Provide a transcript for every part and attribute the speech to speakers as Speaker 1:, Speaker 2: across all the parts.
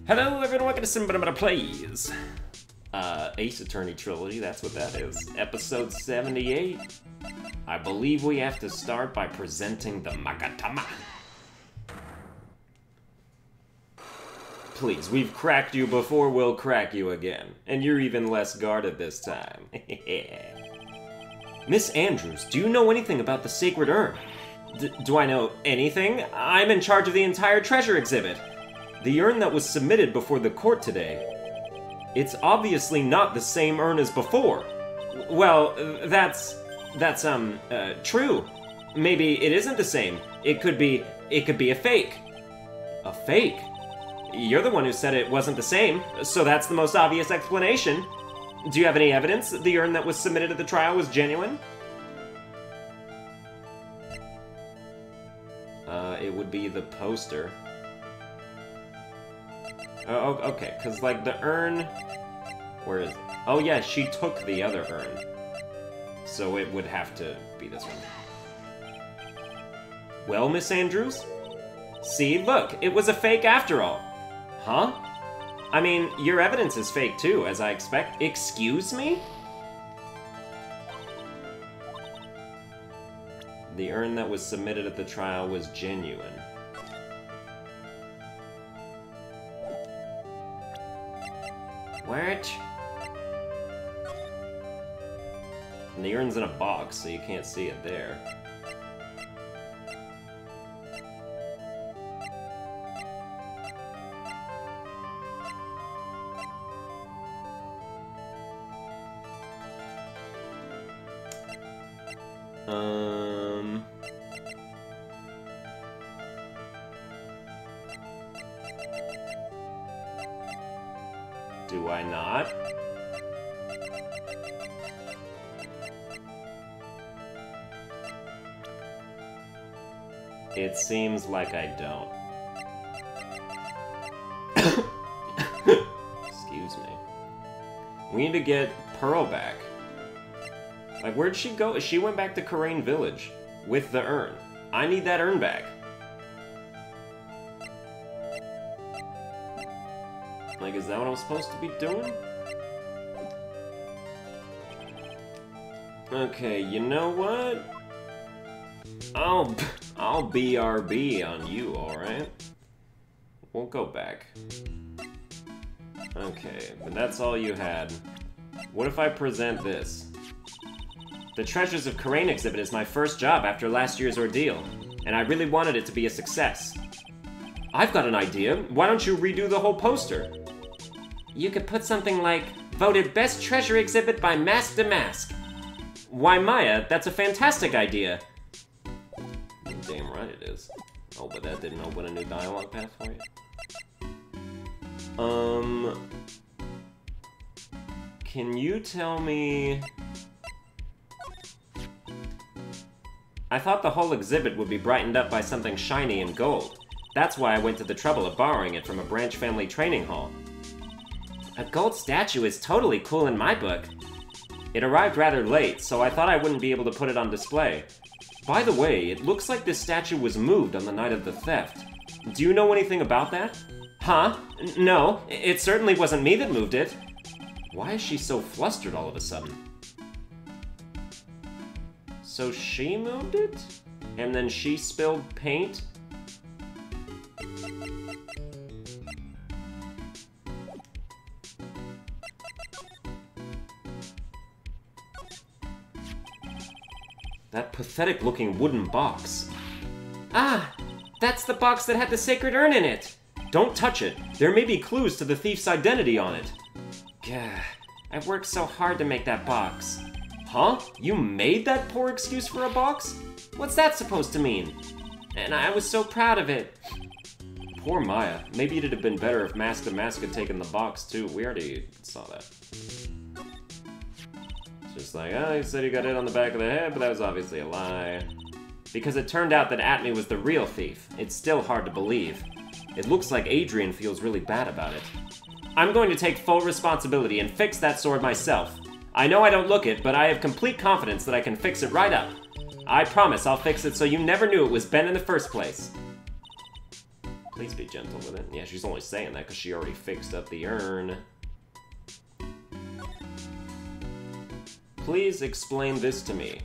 Speaker 1: Hello everyone, welcome to Sunburned Plays. Ace Attorney Trilogy, that's what that is. Episode 78. I believe we have to start by presenting the Magatama. Please, we've cracked you before, we'll crack you again. And you're even less guarded this time. Miss Andrews, do you know anything about the Sacred Urn? Do I know anything? I'm in charge of the entire treasure exhibit. The urn that was submitted before the court today. It's obviously not the same urn as before. Well, that's true. Maybe it isn't the same. It could be a fake. A fake? You're the one who said it wasn't the same, so that's the most obvious explanation. Do you have any evidence that the urn that was submitted at the trial was genuine? It would be the poster. Oh, okay, because, like, the urn... Where is it? Oh, yeah, she took the other urn. So it would have to be this one. Well, Miss Andrews? See, look, it was a fake after all. Huh? I mean, your evidence is fake, too, as I expect. Excuse me? The urn that was submitted at the trial was genuine. What? And the urn's in a box, so you can't see it there. Do I not? It seems like I don't. Excuse me. We need to get Pearl back. Like, where'd she go? She went back to Karain Village with the urn. I need that urn back. Like, is that what I'm supposed to be doing? Okay, you know what? I'll BRB on you, alright? We'll go back. Okay, but that's all you had. What if I present this? The Treasures of Karain exhibit is my first job after last year's ordeal, and I really wanted it to be a success. I've got an idea. Why don't you redo the whole poster? You could put something like, voted best treasure exhibit by Mask to Mask. Why, Maya, that's a fantastic idea. Damn right it is. Oh, but that didn't open a new dialogue path for you. Can you tell me... I thought the whole exhibit would be brightened up by something shiny and gold. That's why I went to the trouble of borrowing it from a branch family training hall. A gold statue is totally cool in my book. It arrived rather late, so I thought I wouldn't be able to put it on display. By the way, it looks like this statue was moved on the night of the theft. Do you know anything about that? Huh? No, it certainly wasn't me that moved it. Why is she so flustered all of a sudden? So she moved it? And then she spilled paint? That pathetic-looking wooden box. Ah! That's the box that had the sacred urn in it! Don't touch it. There may be clues to the thief's identity on it. Gah. I've worked so hard to make that box. Huh? You made that poor excuse for a box? What's that supposed to mean? And I was so proud of it. Poor Maya. Maybe it'd have been better if Mask to Mask had taken the box, too. We already saw that. Just like, oh, he said he got hit on the back of the head, but that was obviously a lie. Because it turned out that Atme was the real thief. It's still hard to believe. It looks like Adrian feels really bad about it. I'm going to take full responsibility and fix that sword myself. I know I don't look it, but I have complete confidence that I can fix it right up. I promise I'll fix it so you never knew it was Ben in the first place. Please be gentle with it. Yeah, she's only saying that because she already fixed up the urn. Please explain this to me.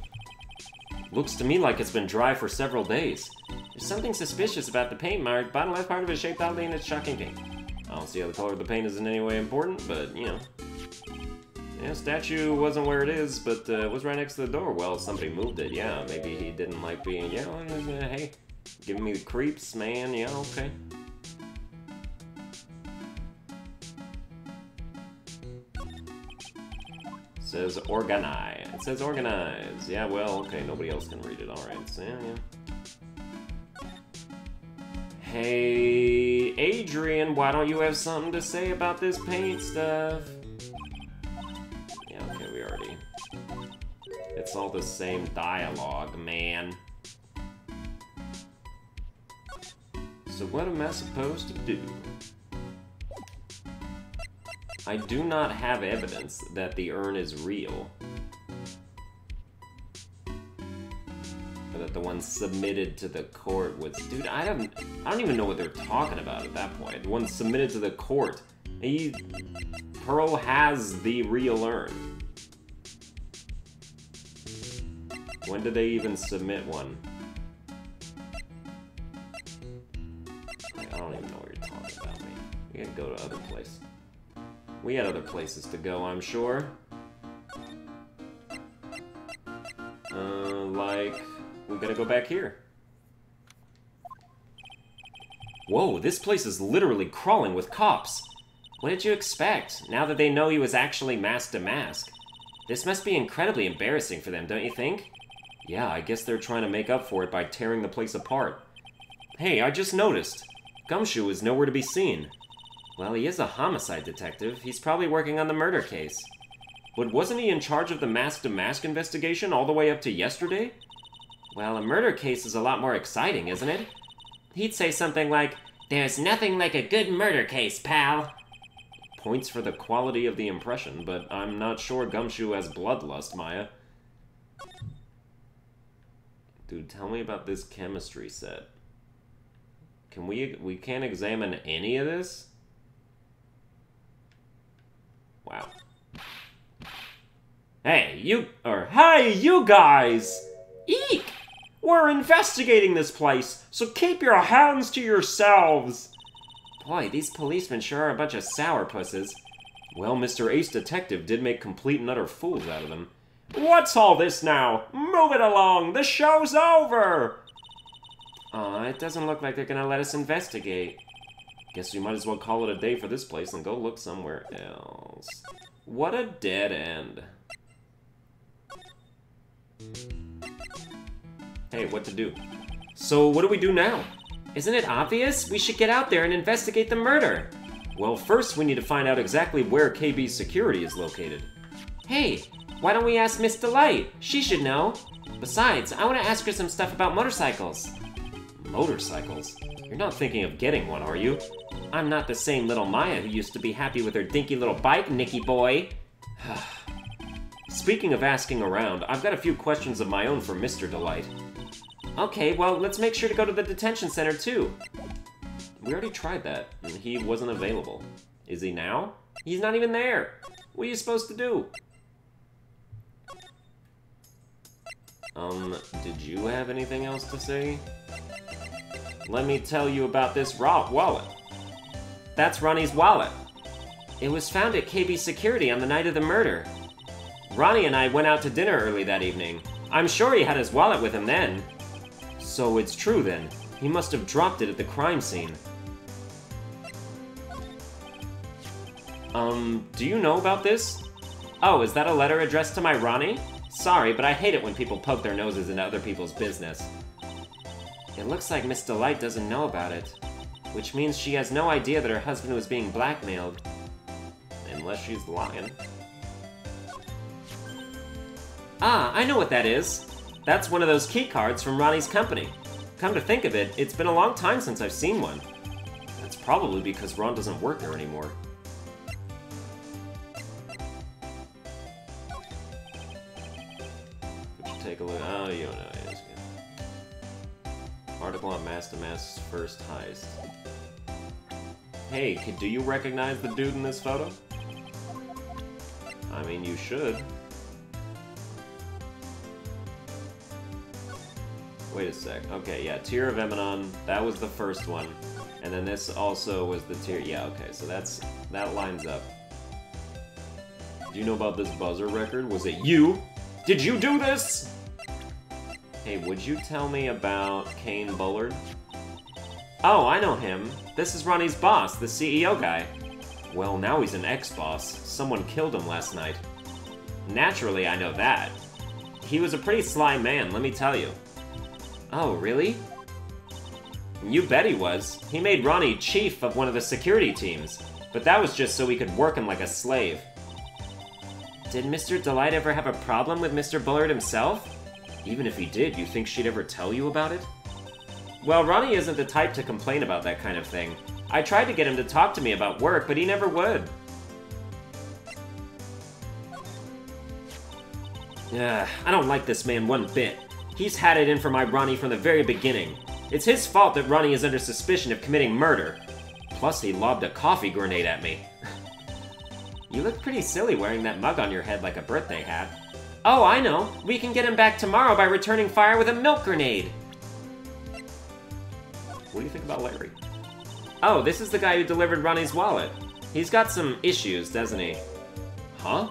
Speaker 1: Looks to me like it's been dry for several days. There's something suspicious about the paint mark. Bottom left part of it is shaped oddly and it's shocking pink. I don't see how the color of the paint is in any way important, but, you know. Yeah, statue wasn't where it is, but it was right next to the door. Well, somebody moved it, yeah. Maybe he didn't like being, yeah, hey, giving me the creeps, man, yeah, okay. It says organize. It says organize. Yeah, well, okay, nobody else can read it, alright, so yeah. Hey, Adrian, why don't you have something to say about this paint stuff? Yeah, okay, we already... It's all the same dialogue, man. So what am I supposed to do? I do not have evidence that the urn is real. Or that the one submitted to the court was... Dude, I don't even know what they're talking about at that point. The one submitted to the court. Pearl has the real urn. When did they even submit one? I don't even know what you're talking about, man. We gotta go to other places. We had other places to go, I'm sure. Like, we gotta go back here. Whoa, this place is literally crawling with cops. What did you expect, now that they know he was actually masked to mask? This must be incredibly embarrassing for them, don't you think? Yeah, I guess they're trying to make up for it by tearing the place apart. Hey, I just noticed. Gumshoe is nowhere to be seen. Well, he is a homicide detective. He's probably working on the murder case. But wasn't he in charge of the mask-to-mask investigation all the way up to yesterday? Well, a murder case is a lot more exciting, isn't it? He'd say something like, "There's nothing like a good murder case, pal." Points for the quality of the impression, but I'm not sure Gumshoe has bloodlust, Maya. Dude, tell me about this chemistry set. Can we can't examine any of this? Wow. Hey, you guys! Eek! We're investigating this place, so keep your hands to yourselves! Boy, these policemen sure are a bunch of sourpusses. Well, Mr. Ace Detective did make complete and utter fools out of them. What's all this now? Move it along! The show's over! Aw, it doesn't look like they're gonna let us investigate. Guess we might as well call it a day for this place and go look somewhere else. What a dead end. Hey, what to do? So, what do we do now? Isn't it obvious? We should get out there and investigate the murder. Well, first we need to find out exactly where KB's security is located. Hey, why don't we ask Miss Delight? She should know. Besides, I want to ask her some stuff about motorcycles. Motorcycles? You're not thinking of getting one, are you? I'm not the same little Maya who used to be happy with her dinky little bike, Nicky boy. Speaking of asking around, I've got a few questions of my own for Mr. Delight. Okay, well, let's make sure to go to the detention center, too. We already tried that, and he wasn't available. Is he now? He's not even there. What are you supposed to do? Did you have anything else to say? Let me tell you about this wallet. That's Ronnie's wallet. It was found at KB's security on the night of the murder. Ronnie and I went out to dinner early that evening. I'm sure he had his wallet with him then. So it's true then. He must have dropped it at the crime scene. Do you know about this? Oh, is that a letter addressed to my Ronnie? Sorry, but I hate it when people poke their noses into other people's business. It looks like Miss Delight doesn't know about it, which means she has no idea that her husband was being blackmailed. Unless she's lying. Ah, I know what that is. That's one of those key cards from Ronnie's company. Come to think of it, it's been a long time since I've seen one. That's probably because Ron doesn't work there anymore. Take a look. Oh, you don't know. It's good. Article on Mask to Mask's first heist. Hey, do you recognize the dude in this photo? I mean, you should. Wait a sec. Okay, yeah, Tear of Emanon, that was the first one. And then this also was the Tear... Yeah, okay, so that lines up. Do you know about this buzzer record? Was it you? Did you do this? Hey, would you tell me about Kane Bullard? Oh, I know him. This is Ronnie's boss, the CEO guy. Well, now he's an ex-boss. Someone killed him last night. Naturally, I know that. He was a pretty sly man, let me tell you. Oh, really? You bet he was. He made Ronnie chief of one of the security teams. But that was just so he could work him like a slave. Did Mr. Delight ever have a problem with Mr. Bullard himself? Even if he did, you think she'd ever tell you about it? Well, Ronnie isn't the type to complain about that kind of thing. I tried to get him to talk to me about work, but he never would. I don't like this man one bit. He's had it in for my Ronnie from the very beginning. It's his fault that Ronnie is under suspicion of committing murder. Plus, he lobbed a coffee grenade at me. You look pretty silly wearing that mug on your head like a birthday hat. Oh, I know! We can get him back tomorrow by returning fire with a milk grenade! What do you think about Larry? Oh, this is the guy who delivered Ronnie's wallet. He's got some issues, doesn't he? Huh?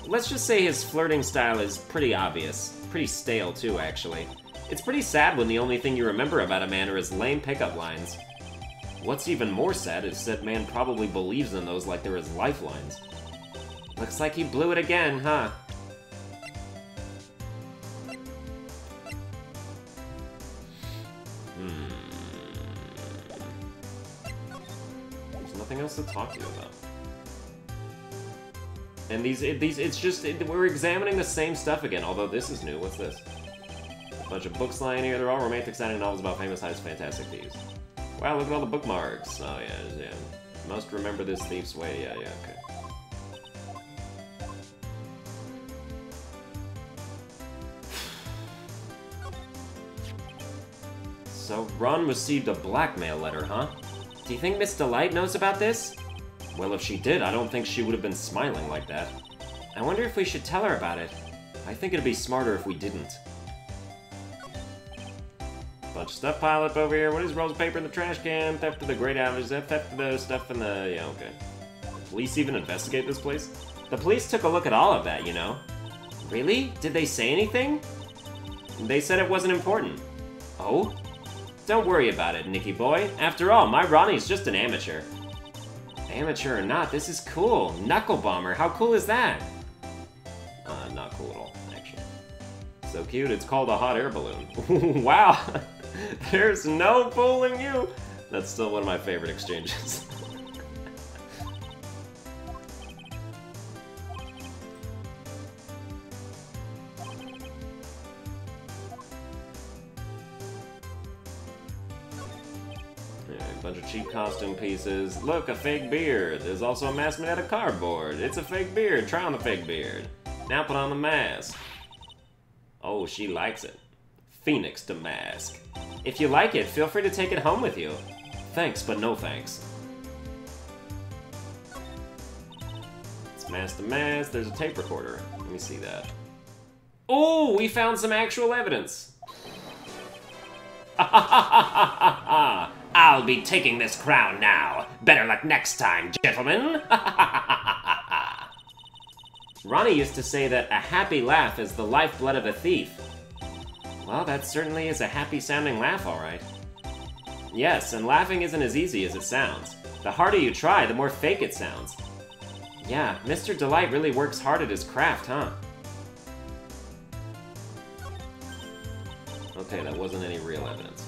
Speaker 1: Let's just say his flirting style is pretty obvious. Pretty stale, too, actually. It's pretty sad when the only thing you remember about a man are his lame pickup lines. What's even more sad is that man probably believes in those like they're his lifelines. Looks like he blew it again, huh? There's nothing else to talk to you about. And we're examining the same stuff again, although this is new. What's this? A bunch of books lying here. They're all romantic sounding novels about famous heist, fantastic thieves. Wow, look at all the bookmarks. Oh, yeah. Must remember this thief's way. Yeah, okay. So, Ron received a blackmail letter, huh? Do you think Miss Delight knows about this? Well, if she did, I don't think she would have been smiling like that. I wonder if we should tell her about it. I think it'd be smarter if we didn't. Bunch of stuff piled up over here. What is rolls of paper in the trash can? Theft of the great average. Is that theft of the stuff in the... Yeah, okay. The police even investigate this place? The police took a look at all of that, you know. Really? Did they say anything? They said it wasn't important. Oh? Don't worry about it, Nicky boy. After all, my Ronnie's just an amateur. Amateur or not, this is cool. Knuckle Bomber, how cool is that? Not cool at all, actually. So cute, it's called a hot air balloon. Wow! There's no fooling you! That's still one of my favorite exchanges. A bunch of cheap costume pieces. Look, a fake beard. There's also a mask made out of cardboard. It's a fake beard. Try on the fake beard. Now put on the mask. Oh, she likes it. Phoenix to mask. If you like it, feel free to take it home with you. Thanks, but no thanks. It's mask to mask. There's a tape recorder. Let me see that. Oh, we found some actual evidence. I'll be taking this crown now. Better luck next time, gentlemen. Ronnie used to say that a happy laugh is the lifeblood of a thief. Well, that certainly is a happy-sounding laugh, all right. Yes, and laughing isn't as easy as it sounds. The harder you try, the more fake it sounds. Yeah, Mr. Delight really works hard at his craft, huh? Okay, that wasn't any real evidence.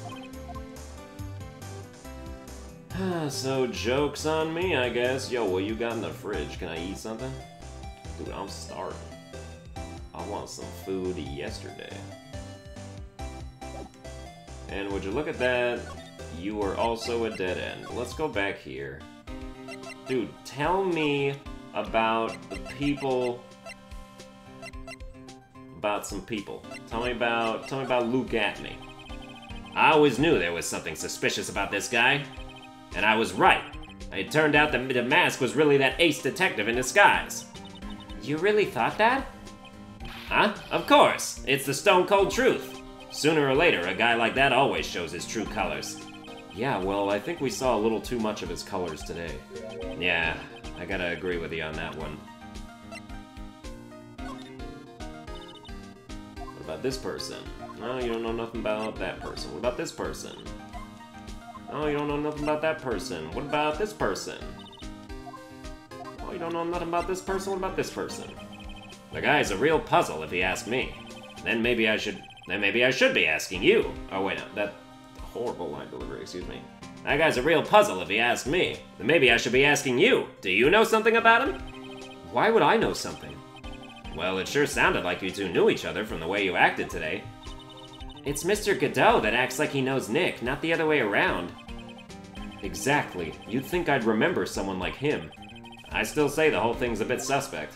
Speaker 1: So, joke's on me, I guess. Yo, what you got in the fridge? Can I eat something? Dude, I'm starving. I want some food yesterday. And would you look at that? You are also a dead end. Let's go back here. Dude, tell me about the people... About some people. Tell me about Luke Atney. I always knew there was something suspicious about this guy. And I was right. It turned out that the mask was really that ace detective in disguise. You really thought that? Huh? Of course. It's the stone cold truth. Sooner or later, a guy like that always shows his true colors. Yeah, well, I think we saw a little too much of his colors today. Yeah, I gotta agree with you on that one. What about this person? No, you don't know nothing about that person. What about this person? Oh, you don't know nothing about that person. What about this person? Oh, you don't know nothing about this person. What about this person? The guy's a real puzzle, if you ask me. Then maybe I should be asking you. Oh wait, no, that horrible line delivery. Excuse me. That guy's a real puzzle, if you ask me. Then maybe I should be asking you. Do you know something about him? Why would I know something? Well, it sure sounded like you two knew each other from the way you acted today. It's Mr. Godot that acts like he knows Nick, not the other way around. Exactly. You'd think I'd remember someone like him. I still say the whole thing's a bit suspect.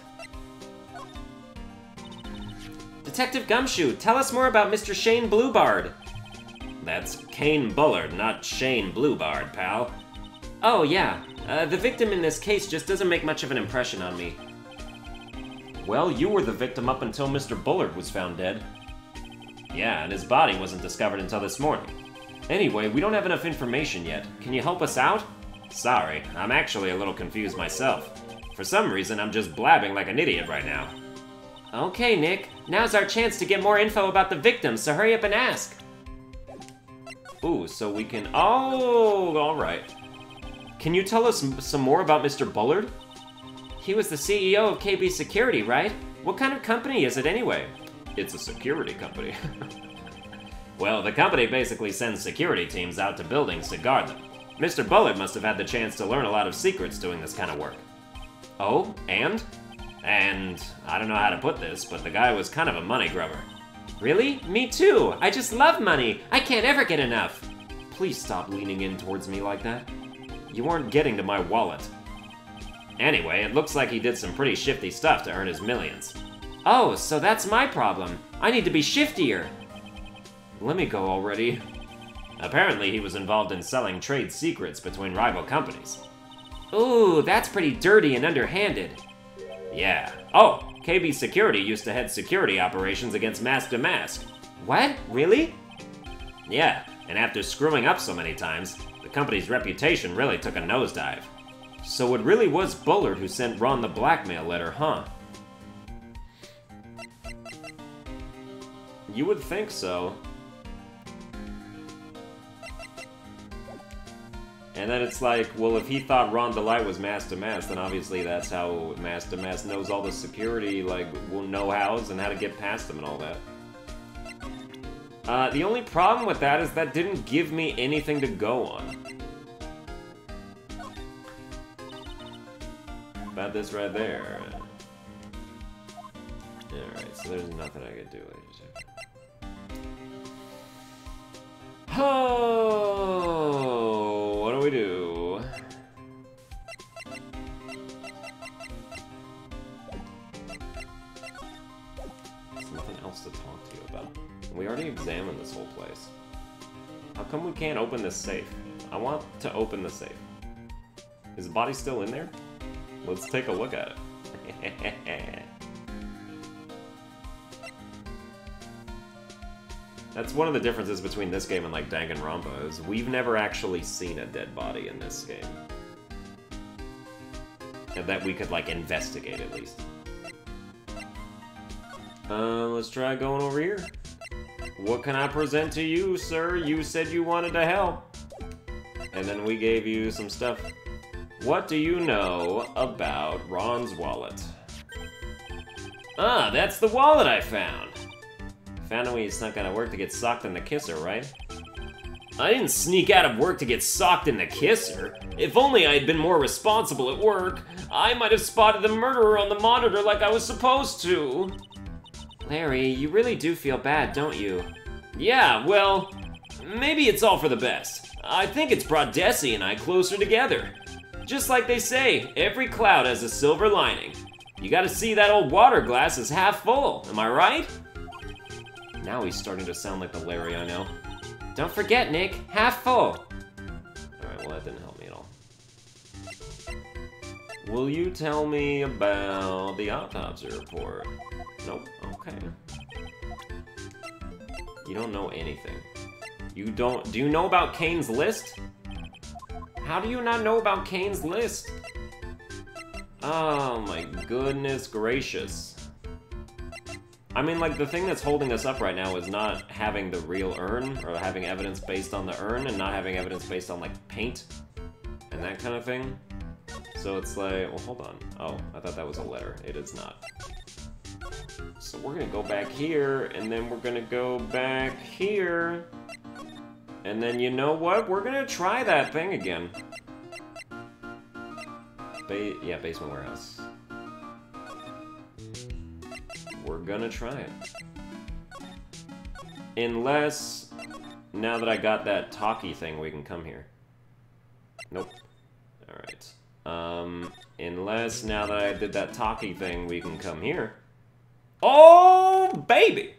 Speaker 1: Detective Gumshoe, tell us more about Mr. Shane Bluebard. That's Kane Bullard, not Shane Bluebard, pal. Oh, yeah. The victim in this case just doesn't make much of an impression on me. Well, you were the victim up until Mr. Bullard was found dead. Yeah, and his body wasn't discovered until this morning. Anyway, we don't have enough information yet. Can you help us out? Sorry, I'm actually a little confused myself. For some reason, I'm just blabbing like an idiot right now. Okay, Nick. Now's our chance to get more info about the victim, so hurry up and ask. Ooh, so we can... Oh, alright. Can you tell us some more about Mr. Bullard? He was the CEO of KB Security, right? What kind of company is it anyway? It's a security company. Well, the company basically sends security teams out to buildings to guard them. Mr. Bullard must have had the chance to learn a lot of secrets doing this kind of work. Oh, and? And I don't know how to put this, but the guy was kind of a money grubber. Really? Me too! I just love money! I can't ever get enough! Please stop leaning in towards me like that. You aren't getting to my wallet. Anyway, it looks like he did some pretty shifty stuff to earn his millions. Oh, so that's my problem. I need to be shiftier. Let me go already. Apparently he was involved in selling trade secrets between rival companies. Ooh, that's pretty dirty and underhanded. Yeah. Oh, KB Security used to head security operations against Mask to Mask. What? Really? Yeah, and after screwing up so many times, the company's reputation really took a nosedive. So it really was Bullard who sent Ron the blackmail letter, huh? You would think so. And then it's like, well, if he thought Ron DeLite was Mask to Mask, then obviously that's how Mask to Mask knows all the security, like, know-hows and how to get past them and all that. The only problem with that is that didn't give me anything to go on. About this right there. Alright, so there's nothing I could do. Oh, what do we do? There's nothing else to talk to you about. We already examined this whole place. How come we can't open this safe? I want to open the safe. Is the body still in there? Let's take a look at it. That's one of the differences between this game and like Danganronpa, is we've never actually seen a dead body in this game. And that we could like investigate at least. Let's try going over here. What can I present to you, sir? You said you wanted to help. And then we gave you some stuff. What do you know about Ron's wallet? Ah, that's the wallet I found. Found when you snuck out of work to get socked in the kisser, right? I didn't sneak out of work to get socked in the kisser. If only I had been more responsible at work, I might have spotted the murderer on the monitor like I was supposed to. Larry, you really do feel bad, don't you? Yeah, well, maybe it's all for the best. I think it's brought Desi and I closer together. Just like they say, every cloud has a silver lining. You gotta see that old water glass as half full, am I right? Now he's starting to sound like the Larry I know. Don't forget, Nick, half full. Alright, well that didn't help me at all. Will you tell me about the autopsy report? Nope, okay. You don't know anything. You don't... Do you know about Kane's list? How do you not know about Kane's list? Oh my goodness gracious. I mean, like, the thing that's holding us up right now is not having the real urn, or having evidence based on the urn, and not having evidence based on, like, paint, and that kind of thing. So it's like, well, hold on. Oh, I thought that was a letter. It is not. So we're gonna go back here, and then we're gonna go back here. And then, you know what? We're gonna try that thing again. Yeah, basement warehouse. We're gonna try it. Unless, now that I got that talkie thing, we can come here. Nope. Alright. Unless, now that I did that talkie thing, we can come here. Oh, baby!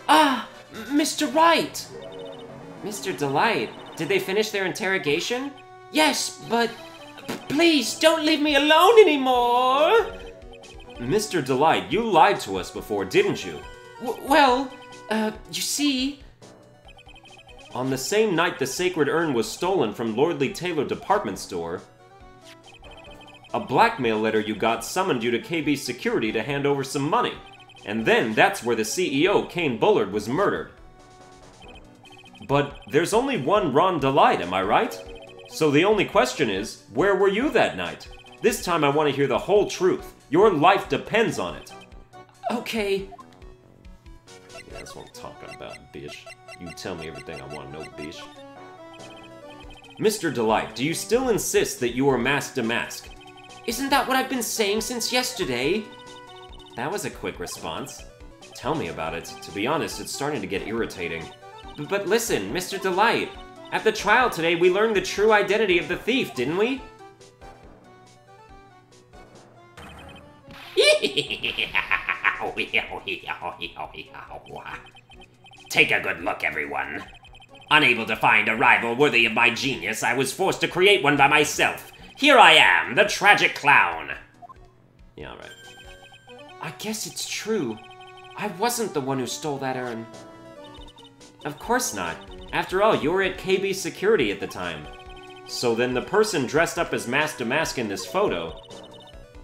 Speaker 2: Ah, Mr. Wright! Mr. Delight, did they finish their interrogation? Yes, but please don't leave me alone anymore!
Speaker 1: Mr. Delight, you lied to us before, didn't you?
Speaker 2: You see...
Speaker 1: On the same night the sacred urn was stolen from Lordly Taylor department store, a blackmail letter you got summoned you to KB Security to hand over some money. And then that's where the CEO, Kane Bullard, was murdered. But there's only one Ron Delight, am I right? So the only question is, where were you that night? This time I want to hear the whole truth. Your life depends on it.
Speaker 2: Okay.
Speaker 1: Yeah, that's what I'm talking about, bish. You tell me everything I want to know, bish. Mr. Delight, do you still insist that you are mask to mask?
Speaker 2: Isn't that what I've been saying since yesterday?
Speaker 1: That was a quick response. Tell me about it. To be honest, it's starting to get irritating.
Speaker 2: But listen, Mr. Delight. At the trial today, we learned the true identity of the thief, didn't we?
Speaker 3: Take a good look, everyone. Unable to find a rival worthy of my genius, I was forced to create one by myself. Here I am, the tragic clown.
Speaker 1: Yeah, alright.
Speaker 2: I guess it's true. I wasn't the one who stole that urn.
Speaker 1: Of course not. After all, you were at KB Security at the time. So then the person dressed up as mask to mask in this photo,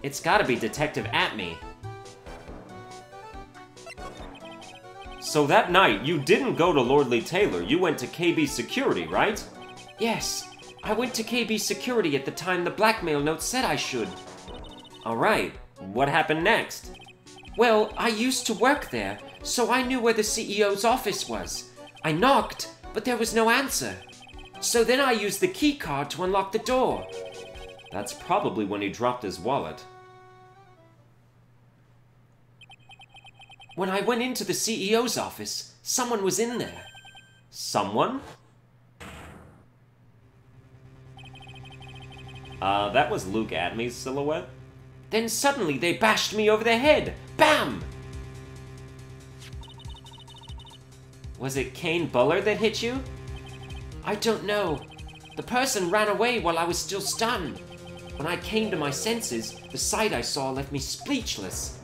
Speaker 1: it's gotta be Detective Atme. So that night, you didn't go to Lordly Taylor, you went to KB Security, right?
Speaker 2: Yes, I went to KB Security at the time the blackmail note said I should.
Speaker 1: Alright, what happened next?
Speaker 2: Well, I used to work there, so I knew where the CEO's office was. I knocked, but there was no answer. So then I used the key card to unlock the door.
Speaker 1: That's probably when he dropped his wallet.
Speaker 2: When I went into the CEO's office, someone was in there.
Speaker 1: Someone? That was Luke Atme's silhouette?
Speaker 2: Then suddenly they bashed me over the head. Bam!
Speaker 1: Was it Kane Bullard that hit you?
Speaker 2: I don't know. The person ran away while I was still stunned. When I came to my senses, the sight I saw left me speechless.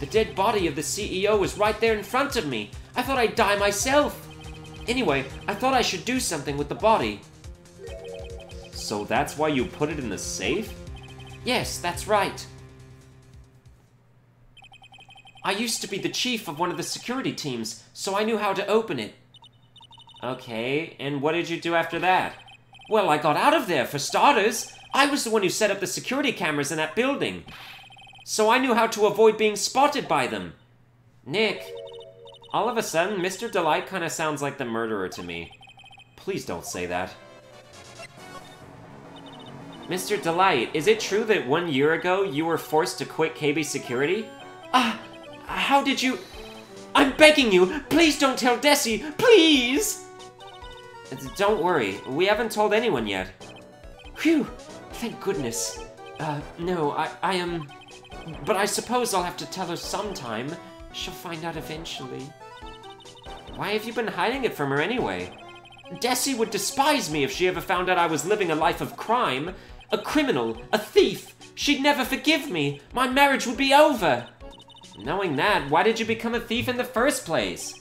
Speaker 2: The dead body of the CEO was right there in front of me. I thought I'd die myself. Anyway, I thought I should do something with the body.
Speaker 1: So that's why you put it in the safe?
Speaker 2: Yes, that's right. I used to be the chief of one of the security teams, so I knew how to open it.
Speaker 1: Okay, and what did you do after that?
Speaker 2: Well, I got out of there, for starters. I was the one who set up the security cameras in that building. So I knew how to avoid being spotted by them.
Speaker 1: Nick, all of a sudden, Mr. Delight kind of sounds like the murderer to me. Please don't say that. Mr. Delight, is it true that 1 year ago you were forced to quit KB Security?
Speaker 2: How did you... I'm begging you, please don't tell Desi, please!
Speaker 1: Don't worry, we haven't told anyone yet.
Speaker 2: Phew, thank goodness. No, I am... But I suppose I'll have to tell her sometime. She'll find out eventually.
Speaker 1: Why have you been hiding it from her anyway?
Speaker 2: Desi would despise me if she ever found out I was living a life of crime. A criminal, a thief. She'd never forgive me. My marriage would be over.
Speaker 1: Knowing that, why did you become a thief in the first place?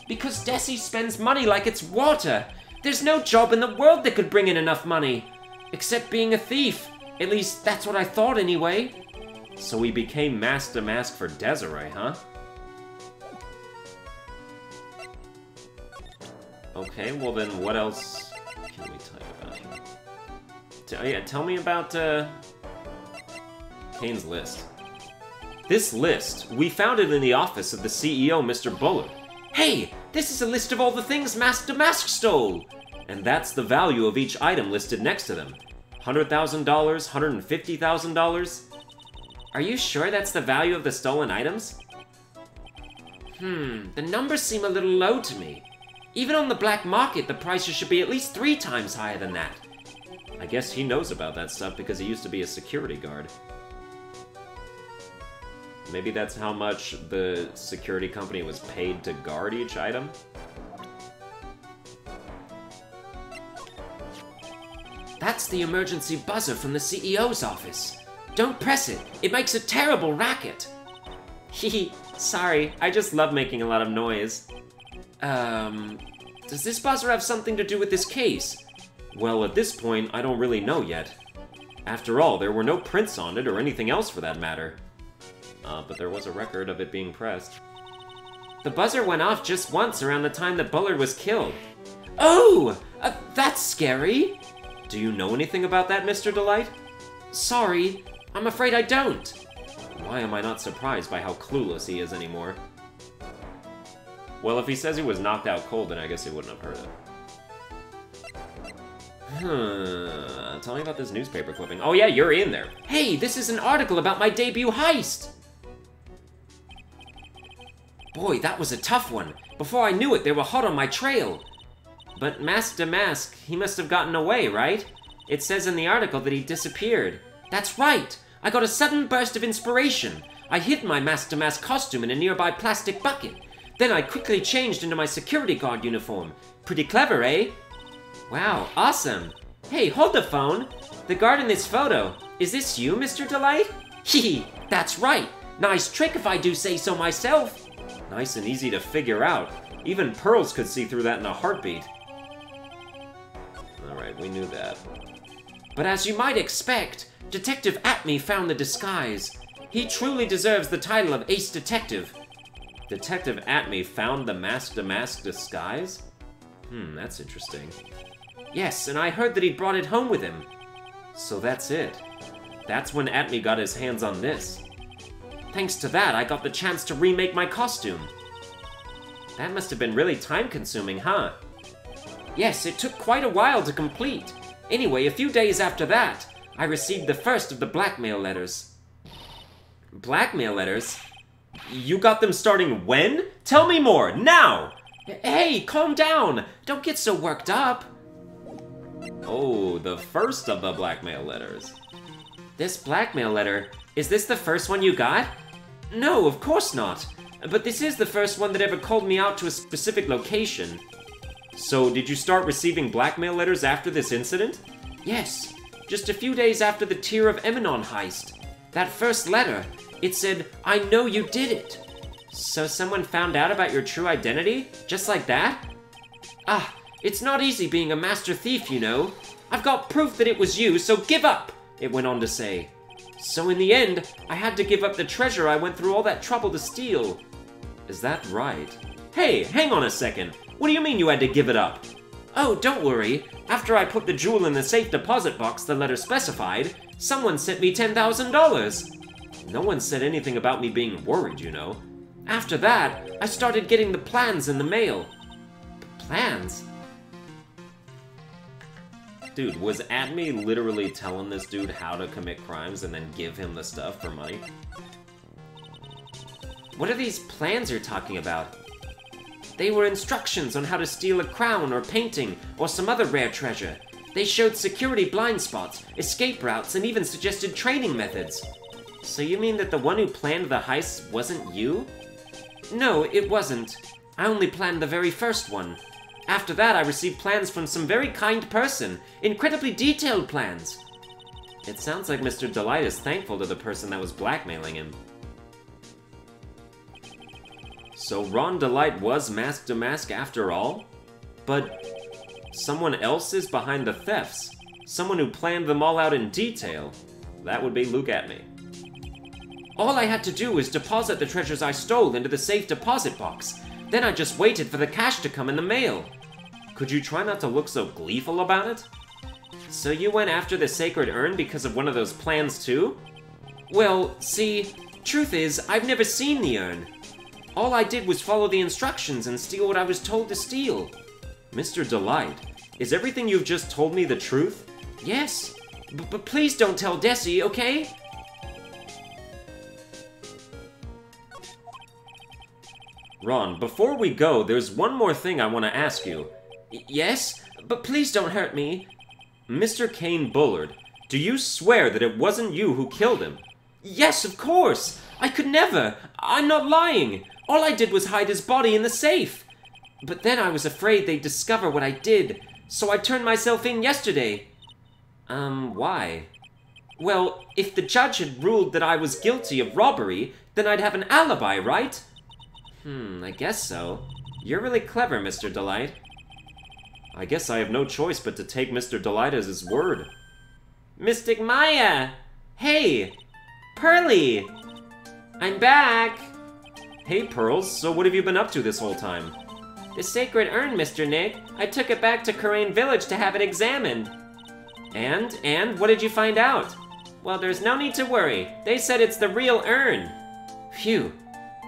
Speaker 2: Because Desi spends money like it's water. There's no job in the world that could bring in enough money. Except being a thief. At least, that's what I thought anyway.
Speaker 1: So we became mask to mask for Desiree, huh? Okay, well then what else can we type about here? Tell me about, Kane's list. This list, we found it in the office of the CEO, Mr. Bullard.
Speaker 2: Hey, this is a list of all the things Mask to Mask stole!
Speaker 1: And that's the value of each item listed next to them. $100,000, $150,000.
Speaker 2: Are you sure that's the value of the stolen items? The numbers seem a little low to me. Even on the black market, the prices should be at least 3 times higher than that.
Speaker 1: I guess he knows about that stuff because he used to be a security guard. Maybe that's how much the security company was paid to guard each item?
Speaker 2: That's the emergency buzzer from the CEO's office. Don't press it. It makes a terrible racket.
Speaker 1: Hehe, sorry. I just love making a lot of noise.
Speaker 2: Does this buzzer have something to do with this case?
Speaker 1: Well, at this point, I don't really know yet. After all, there were no prints on it or anything else for that matter. But there was a record of it being pressed.
Speaker 2: The buzzer went off just once around the time that Bullard was killed. Oh! That's scary!
Speaker 1: Do you know anything about that, Mr. Delight?
Speaker 2: Sorry, I'm afraid I don't.
Speaker 1: Why am I not surprised by how clueless he is anymore? Well, if he says he was knocked out cold, then I guess he wouldn't have heard it. Tell me about this newspaper clipping. Oh yeah, you're in there.
Speaker 2: Hey, this is an article about my debut heist! Boy, that was a tough one. Before I knew it, they were hot on my trail.
Speaker 1: But Mask to Mask, he must have gotten away, right? It says in the article that he disappeared.
Speaker 2: That's right! I got a sudden burst of inspiration. I hid my Mask to Mask costume in a nearby plastic bucket. Then I quickly changed into my security guard uniform. Pretty clever, eh?
Speaker 1: Wow, awesome!
Speaker 2: Hey, hold the phone! The guard in this photo, is this you, Mr. Delight? Hee, that's right! Nice trick if I do say so myself!
Speaker 1: Nice and easy to figure out. Even Pearls could see through that in a heartbeat. Alright, we knew that.
Speaker 2: But as you might expect, Detective Atme found the disguise. He truly deserves the title of Ace Detective.
Speaker 1: Detective Atme found the Mask to Mask disguise? That's interesting.
Speaker 2: Yes, and I heard that he brought it home with him.
Speaker 1: So that's it. That's when Atme got his hands on this.
Speaker 2: Thanks to that, I got the chance to remake my costume.
Speaker 1: That must have been really time-consuming, huh?
Speaker 2: Yes, it took quite a while to complete. Anyway, a few days after that, I received the first of the blackmail letters.
Speaker 1: Blackmail letters? You got them starting when? Tell me more, now!
Speaker 2: Hey, calm down! Don't get so worked up!
Speaker 1: Oh, the first of the blackmail letters.
Speaker 2: This blackmail letter, is this the first one you got? No, of course not. But this is the first one that ever called me out to a specific location.
Speaker 1: So, did you start receiving blackmail letters after this incident?
Speaker 2: Yes, just a few days after the Tear of Eminon heist. That first letter, it said, "I know you did it."
Speaker 1: So someone found out about your true identity? Just like that?
Speaker 2: Ah, it's not easy being a master thief, you know. I've got proof that it was you, so give up, it went on to say. So in the end, I had to give up the treasure I went through all that trouble to steal.
Speaker 1: Is that right? Hey, hang on a second. What do you mean you had to give it up?
Speaker 2: Oh, don't worry. After I put the jewel in the safe deposit box the letter specified, someone sent me $10,000.
Speaker 1: No one said anything about me being worried, you know.
Speaker 2: After that, I started getting the plans in the mail.
Speaker 1: Plans? Dude, was Atme literally telling this dude how to commit crimes and then give him the stuff for money?
Speaker 2: What are these plans you're talking about? They were instructions on how to steal a crown or painting or some other rare treasure. They showed security blind spots, escape routes, and even suggested training methods.
Speaker 1: So you mean that the one who planned the heist wasn't you?
Speaker 2: No, it wasn't. I only planned the very first one. After that, I received plans from some very kind person. Incredibly detailed plans.
Speaker 1: It sounds like Mr. Delight is thankful to the person that was blackmailing him. So Ron Delight was Mask to Mask after all? But someone else is behind the thefts. Someone who planned them all out in detail. That would be Luke Atme.
Speaker 2: All I had to do was deposit the treasures I stole into the safe deposit box. Then I just waited for the cash to come in the mail.
Speaker 1: Could you try not to look so gleeful about it? So you went after the sacred urn because of one of those plans too?
Speaker 2: Well, see, truth is, I've never seen the urn. All I did was follow the instructions and steal what I was told to steal.
Speaker 1: Mr. Delight, is everything you've just told me the truth?
Speaker 2: Yes, but please don't tell Desi, okay?
Speaker 1: Ron, before we go, there's one more thing I want to ask you.
Speaker 2: Yes, but please don't hurt me.
Speaker 1: Mr. Kane Bullard, do you swear that it wasn't you who killed him?
Speaker 2: Yes, of course! I could never! I'm not lying! All I did was hide his body in the safe! But then I was afraid they'd discover what I did, so I turned myself in yesterday.
Speaker 1: Why?
Speaker 2: Well, if the judge had ruled that I was guilty of robbery, then I'd have an alibi, right?
Speaker 1: I guess so. You're really clever, Mr. Delight. I guess I have no choice but to take Mr. Delight as his word.
Speaker 2: Mystic Maya! Hey! Pearly! I'm back!
Speaker 1: Hey, Pearls, so what have you been up to this whole time?
Speaker 2: The sacred urn, Mr. Nick. I took it back to Karain Village to have it examined.
Speaker 1: And what did you find out?
Speaker 2: Well, there's no need to worry. They said it's the real urn.
Speaker 1: Phew.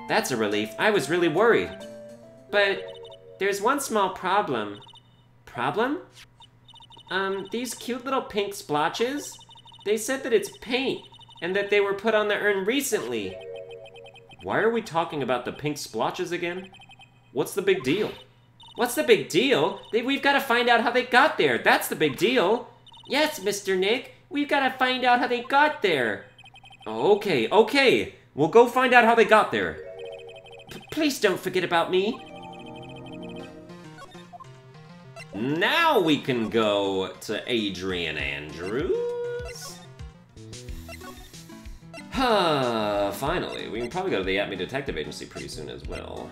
Speaker 1: That's a relief. I was really worried.
Speaker 2: But there's one small problem.
Speaker 1: Problem?
Speaker 2: These cute little pink splotches? They said that it's paint, and that they were put on the urn recently.
Speaker 1: Why are we talking about the pink splotches again? What's the big deal?
Speaker 2: What's the big deal? We've got to find out how they got there. That's the big deal. Yes, Mr. Nick, we've got to find out how they got there.
Speaker 1: Okay. We'll go find out how they got there.
Speaker 2: Please don't forget about me.
Speaker 1: Now we can go to Adrian Andrews. Finally. We can probably go to the Atme Detective Agency pretty soon as well.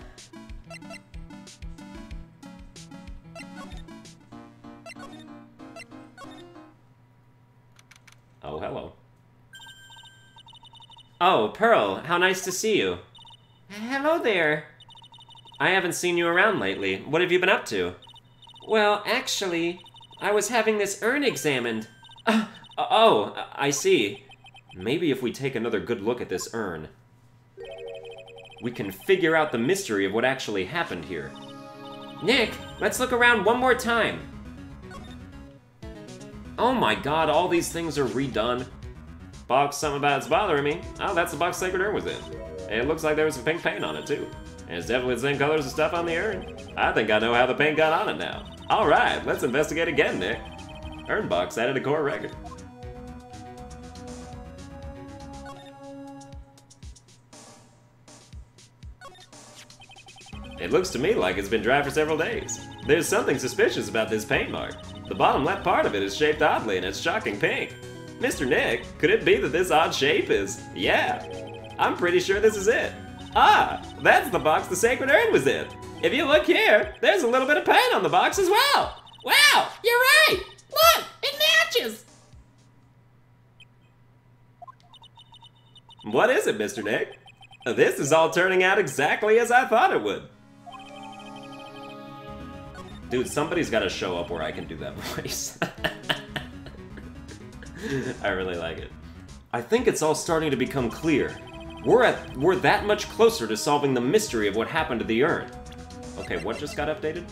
Speaker 1: Oh, hello. Oh, Pearl, how nice to see you.
Speaker 2: Hello there.
Speaker 1: I haven't seen you around lately. What have you been up to?
Speaker 2: Well, actually, I was having this urn examined.
Speaker 1: Oh, I see. Maybe if we take another good look at this urn, we can figure out the mystery of what actually happened here.
Speaker 2: Nick, let's look around one more time.
Speaker 1: Oh my god, all these things are redone. Box, something about it's bothering me. Oh, that's the box Sacred Urn was in. It looks like there was some pink paint on it, too. And it's definitely the same color as the stuff on the urn. I think I know how the paint got on it now. Alright, let's investigate again, Nick. Urn box added a core record. It looks to me like it's been dry for several days. There's something suspicious about this paint mark. The bottom left part of it is shaped oddly and it's shocking pink. Mr. Nick, could it be that this odd shape is... Yeah, I'm pretty sure this is it. Ah, that's the box the Sacred Urn was in. If you look here, there's a little bit of paint on the box as well.
Speaker 4: Wow, you're right. Look, it matches.
Speaker 1: What is it, Mr. Nick? This is all turning out exactly as I thought it would. Dude, somebody's got to show up where I can do that voice. I really like it. I think it's all starting to become clear. We're that much closer to solving the mystery of what happened to the urn. Okay, what just got updated?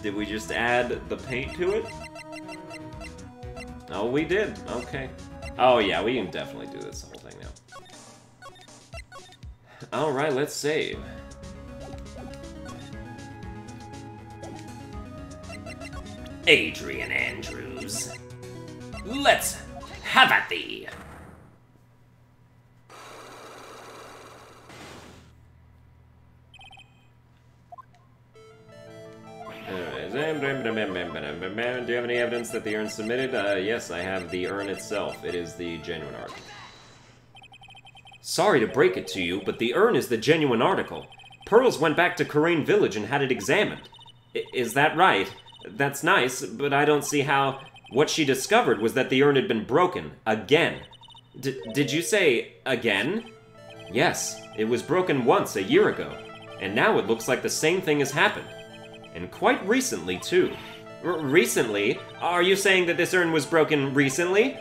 Speaker 1: Did we just add the paint to it? Oh, we did. Okay. Oh yeah, we can definitely do this whole thing now. Alright, let's save.
Speaker 3: Adrian Andrews. Let's have at thee.
Speaker 1: you have any evidence that the urn submitted? Yes, I have the urn itself. It is the genuine article. Sorry to break it to you, but the urn is the genuine article. Pearls went back to Karain Village and had it examined. Is that right? That's nice, but I don't see how... What she discovered was that the urn had been broken. Again. Did you say again? Yes, it was broken once a year ago. And now it looks like the same thing has happened. And quite recently, too. Recently? Are you saying that this urn was broken recently?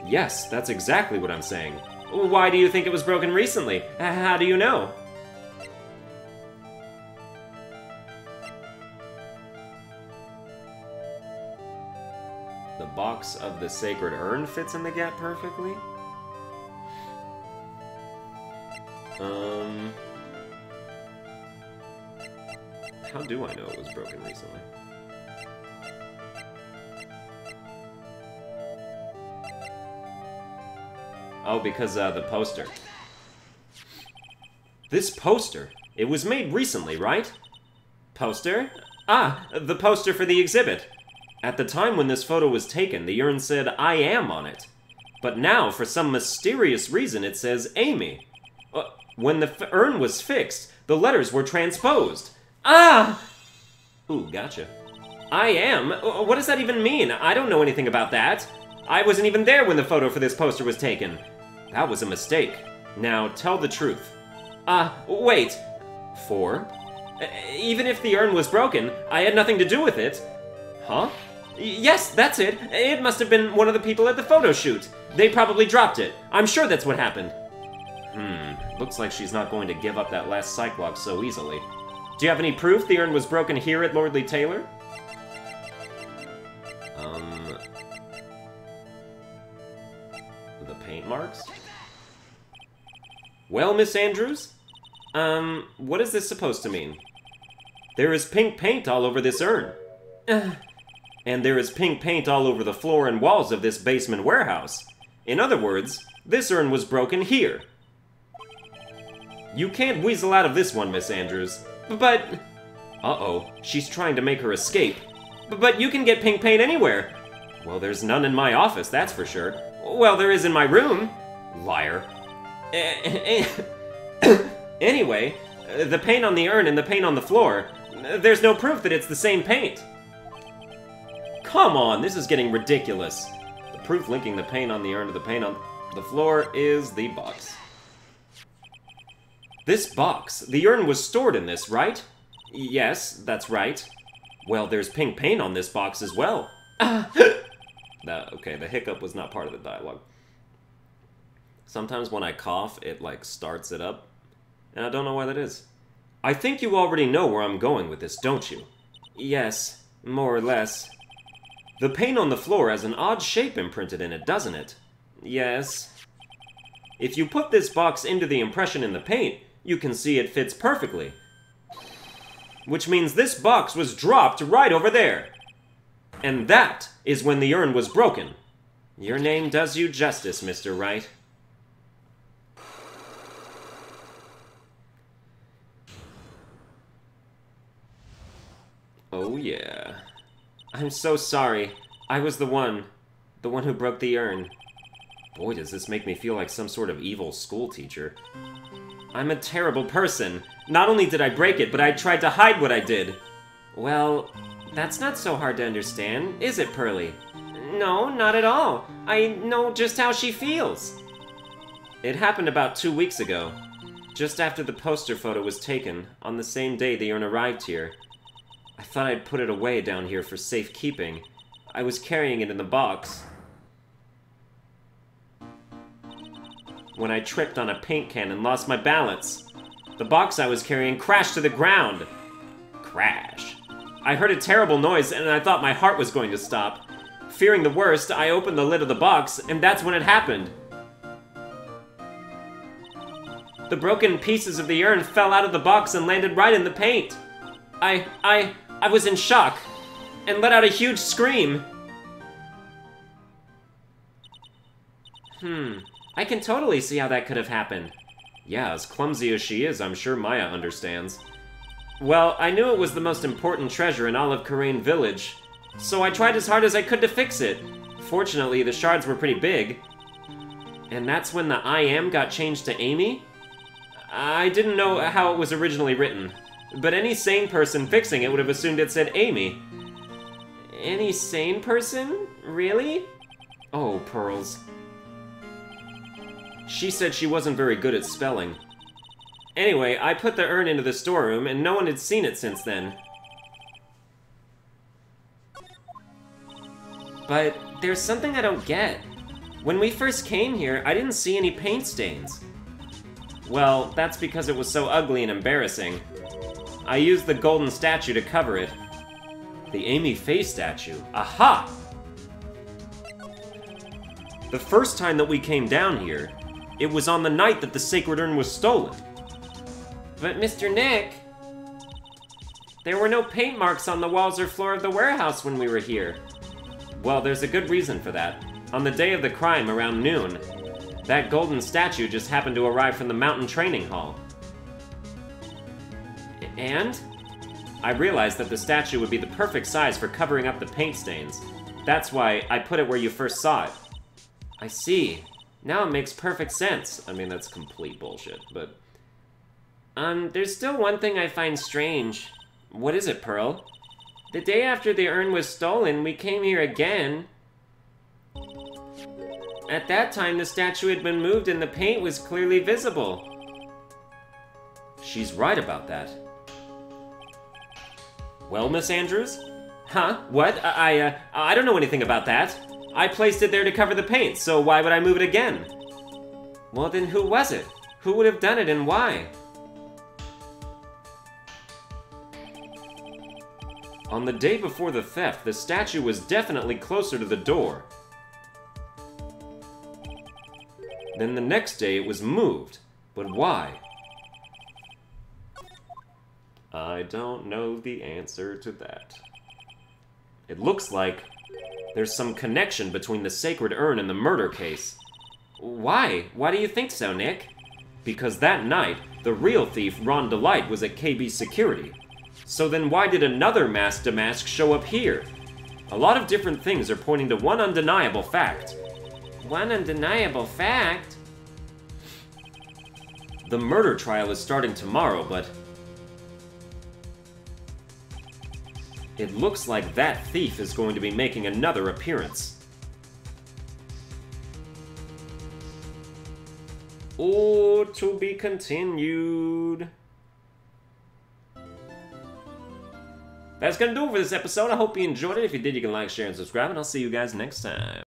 Speaker 1: Yes, that's exactly what I'm saying. Why do you think it was broken recently? How do you know? The box of the sacred urn fits in the gap perfectly? How do I know it was broken recently? Oh, because, the poster. This poster? It was made recently, right? Poster? Ah, the poster for the exhibit. At the time when this photo was taken, the urn said, I am on it. But now, for some mysterious reason, it says Amy. When the urn was fixed, the letters were transposed. Ah! Ooh, gotcha. I am? What does that even mean? I don't know anything about that. I wasn't even there when the photo for this poster was taken. That was a mistake. Now, tell the truth. Wait. 4? Even if the urn was broken, I had nothing to do with it. Huh? Yes, that's it. It must have been one of the people at the photo shoot. They probably dropped it. I'm sure that's what happened. Looks like she's not going to give up that last psych block so easily. Do you have any proof the urn was broken here at Lordly Taylor? The paint marks? Well, Miss Andrews? What is this supposed to mean? There is pink paint all over this urn. And there is pink paint all over the floor and walls of this basement warehouse. In other words, this urn was broken here. You can't weasel out of this one, Miss Andrews. But... Uh-oh, she's trying to make her escape. But you can get pink paint anywhere. Well, there's none in my office, that's for sure. Well, there is in my room. Liar. Anyway, the paint on the urn and the paint on the floor, there's no proof that it's the same paint. Come on, this is getting ridiculous. The proof linking the paint on the urn to the paint on the floor is the box. This box, the urn was stored in this, right? Yes, that's right. Well, there's pink paint on this box as well. Okay, the hiccup was not part of the dialogue. Sometimes when I cough, it, starts it up. And I don't know why that is. I think you already know where I'm going with this, don't you? Yes, more or less. The paint on the floor has an odd shape imprinted in it, doesn't it? Yes. If you put this box into the impression in the paint, you can see it fits perfectly. Which means this box was dropped right over there. And that is when the urn was broken. Your name does you justice, Mr. Wright. Oh yeah. I'm so sorry. I was the one who broke the urn. Boy, does this make me feel like some sort of evil school teacher. I'm a terrible person. Not only did I break it, but I tried to hide what I did. Well, that's not so hard to understand, is it, Pearly? No, not at all. I know just how she feels. It happened about 2 weeks ago. Just after the poster photo was taken, on the same day the urn arrived here. I thought I'd put it away down here for safekeeping. I was carrying it in the box. When I tripped on a paint can and lost my balance. The box I was carrying crashed to the ground. Crash. I heard a terrible noise and I thought my heart was going to stop. Fearing the worst, I opened the lid of the box and that's when it happened. The broken pieces of the urn fell out of the box and landed right in the paint. I was in shock and let out a huge scream. I can totally see how that could have happened. Yeah, as clumsy as she is, I'm sure Maya understands. Well, I knew it was the most important treasure in all of Karain Village, so I tried as hard as I could to fix it. Fortunately, the shards were pretty big. And that's when the I am got changed to Amy? I didn't know how it was originally written, but any sane person fixing it would have assumed it said Amy. Any sane person? Really? Oh, Pearls. She said she wasn't very good at spelling. Anyway, I put the urn into the storeroom, and no one had seen it since then. But there's something I don't get. When we first came here, I didn't see any paint stains. Well, that's because it was so ugly and embarrassing. I used the golden statue to cover it. The Amy Faye statue. Aha! The first time that we came down here, it was on the night that the sacred urn was stolen. But Mr. Nick, there were no paint marks on the walls or floor of the warehouse when we were here. Well, there's a good reason for that. On the day of the crime, around noon, that golden statue just happened to arrive from the mountain training hall. And? I realized that the statue would be the perfect size for covering up the paint stains. That's why I put it where you first saw it. I see. Now it makes perfect sense. I mean, that's complete bullshit, but... there's still one thing I find strange. What is it, Pearl? The day after the urn was stolen, we came here again. At that time, the statue had been moved and the paint was clearly visible. She's right about that. Well, Miss Andrews? Huh? What? I don't know anything about that. I placed it there to cover the paint, so why would I move it again? Well, then who was it? Who would have done it and why? On the day before the theft, the statue was definitely closer to the door. Then the next day it was moved, but why? I don't know the answer to that. It looks like there's some connection between the sacred urn and the murder case. Why? Why do you think so, Nick? Because that night, the real thief, Ron Delight, was at KB Security. So then why did another masked Damask show up here? A lot of different things are pointing to one undeniable fact. One undeniable fact? The murder trial is starting tomorrow, but... it looks like that thief is going to be making another appearance. Oh, to be continued. That's gonna do it for this episode. I hope you enjoyed it. If you did, you can like, share, and subscribe, and I'll see you guys next time.